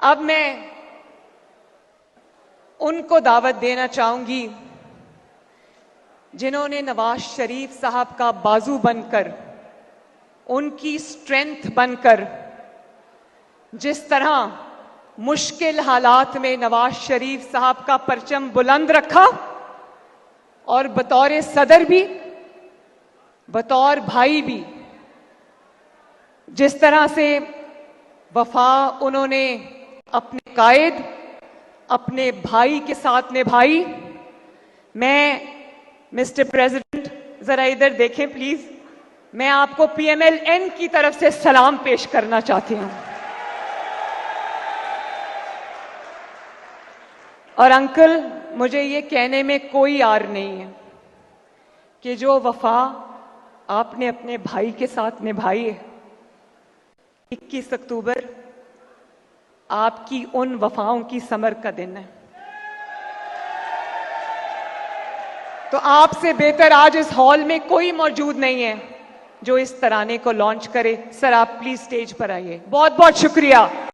अब मैं उनको दावत देना चाहूंगी जिन्होंने नवाज शरीफ साहब का बाजू बनकर, उनकी स्ट्रेंथ बनकर, जिस तरह मुश्किल हालात में नवाज शरीफ साहब का परचम बुलंद रखा और बतौर सदर भी, बतौर भाई भी, जिस तरह से वफा उन्होंने अपने कायद, अपने भाई के साथ निभाई। मैं मिस्टर प्रेसिडेंट, जरा इधर देखें प्लीज, मैं आपको PMLN की तरफ से सलाम पेश करना चाहती हूं। और अंकल, मुझे ये कहने में कोई आर नहीं है कि जो वफा आपने अपने भाई के साथ निभाई है, 21 अक्टूबर आपकी उन वफाओं की समर का दिन है। तो आपसे बेहतर आज इस हॉल में कोई मौजूद नहीं है जो इस तराने को लॉन्च करे। सर, आप प्लीज स्टेज पर आइए। बहुत बहुत शुक्रिया।